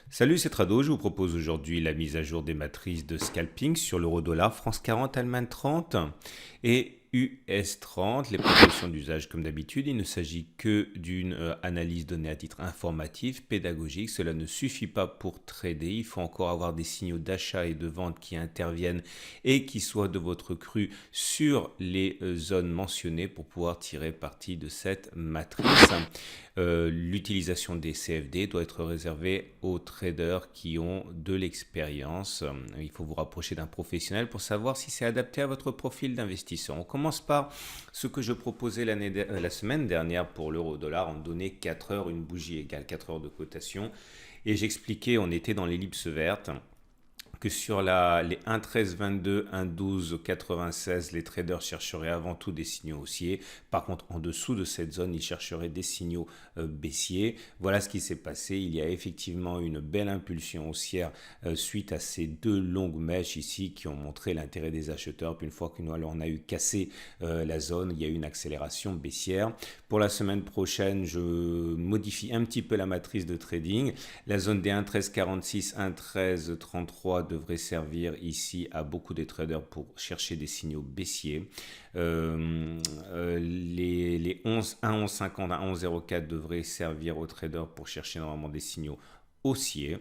Salut, c'est Trado. Je vous propose aujourd'hui la mise à jour des matrices de scalping sur l'euro-dollar, France 40, Allemagne 30 et US 30. Les propositions d'usage, comme d'habitude, il ne s'agit que d'une analyse donnée à titre informatif, pédagogique. Cela ne suffit pas pour trader. Il faut encore avoir des signaux d'achat et de vente qui interviennent et qui soient de votre cru sur les zones mentionnées pour pouvoir tirer parti de cette matrice. L'utilisation des CFD doit être réservée aux traders qui ont de l'expérience. Il faut vous rapprocher d'un professionnel pour savoir si c'est adapté à votre profil d'investisseur. On commence par ce que je proposais la semaine dernière pour l'euro-dollar. On donnait 4 heures, une bougie égale 4 heures de cotation. Et j'expliquais, on était dans l'ellipse verte, que sur les 1,1322, 1,1296, les traders chercheraient avant tout des signaux haussiers. Par contre, en dessous de cette zone, ils chercheraient des signaux baissiers. Voilà ce qui s'est passé. Il y a effectivement une belle impulsion haussière suite à ces deux longues mèches ici qui ont montré l'intérêt des acheteurs. Puis une fois qu'on a eu cassé la zone, il y a eu une accélération baissière. Pour la semaine prochaine, je modifie un petit peu la matrice de trading. La zone des 1,1346, 1,1333 devrait servir ici à beaucoup des traders pour chercher des signaux baissiers. Les 1,1150 à 1,1104 devraient servir aux traders pour chercher normalement des signaux haussiers.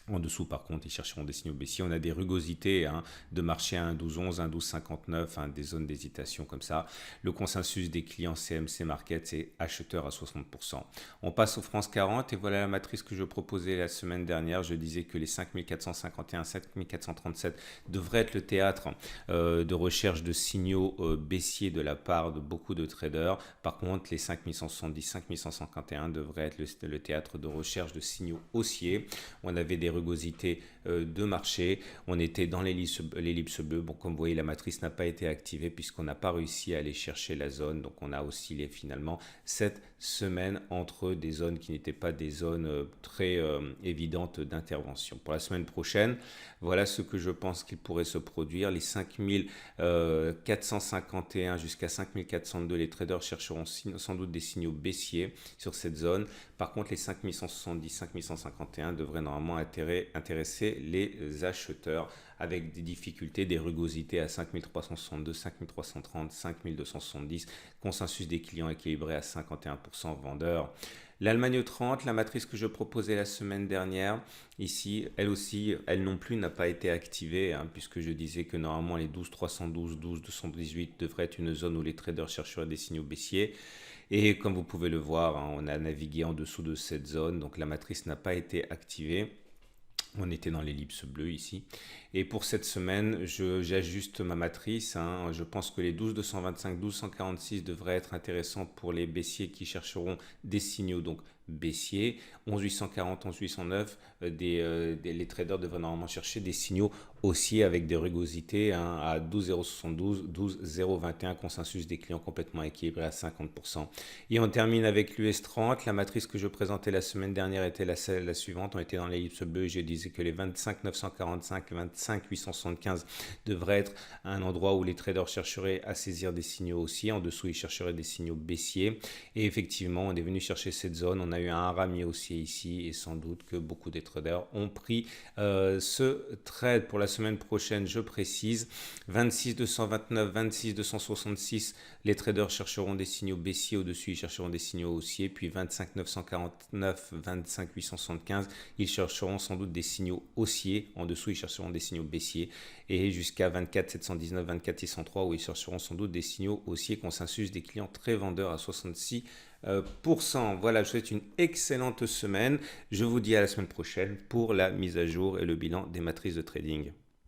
En dessous, par contre, ils chercheront des signaux baissiers. On a des rugosités de marché à 1,1211, 1,1259, des zones d'hésitation comme ça. Le consensus des clients CMC Market, c'est acheteur à 60%. On passe aux France 40 et voilà la matrice que je proposais la semaine dernière. Je disais que les 5451, 5437 devraient être le théâtre de recherche de signaux baissiers de la part de beaucoup de traders. Par contre, les 5170, 5151 devraient être le théâtre de recherche de signaux haussiers. On avait des rugosité de marché. On était dans l'ellipse bleue. Bon, comme vous voyez, la matrice n'a pas été activée puisqu'on n'a pas réussi à aller chercher la zone. Donc, on a oscillé finalement cette semaine entre des zones qui n'étaient pas des zones très évidentes d'intervention. Pour la semaine prochaine, voilà ce que je pense qu'il pourrait se produire. Les 5451 jusqu'à 5402, les traders chercheront sans doute des signaux baissiers sur cette zone. Par contre, les 5170, 5151 devraient normalement intéresser les acheteurs avec des difficultés, des rugosités à 5362, 5330, 5270, consensus des clients équilibré à 51% vendeurs. L'Allemagne 30, la matrice que je proposais la semaine dernière, ici, elle aussi, elle non plus n'a pas été activée, puisque je disais que normalement les 12 312, 12 218 devraient être une zone où les traders chercheraient des signaux baissiers. Et comme vous pouvez le voir, on a navigué en dessous de cette zone, donc la matrice n'a pas été activée. On était dans l'ellipse bleue ici. Et pour cette semaine, j'ajuste ma matrice. Je pense que les 12 225, 12 146 devraient être intéressants pour les baissiers qui chercheront des signaux donc baissiers. 11 840, 11 809, les traders devraient normalement chercher des signaux haussiers avec des rugosités à 12 072, 12 021, consensus des clients complètement équilibré à 50%. Et on termine avec l'US 30. La matrice que je présentais la semaine dernière était la suivante. On était dans l'ellipse bleue et je disais que les 25 945, 25 875 devraient être un endroit où les traders chercheraient à saisir des signaux haussiers. En dessous, ils chercheraient des signaux baissiers. Et effectivement, on est venu chercher cette zone. On a eu un ramier haussier ici et sans doute que beaucoup des traders ont pris ce trade. Pour la semaine prochaine, je précise, 26 229, 26 266, les traders chercheront des signaux baissiers. Au-dessus, ils chercheront des signaux haussiers. Puis 25 949, 25 875, ils chercheront sans doute des signaux haussiers. En dessous, ils chercheront des signaux baissiers. Et jusqu'à 24 719, 24 603, où ils chercheront sans doute des signaux haussiers. Consensus des clients très vendeurs à 66%. Voilà, je vous souhaite une excellente semaine. Je vous dis à la semaine prochaine pour la mise à jour et le bilan des matrices de trading.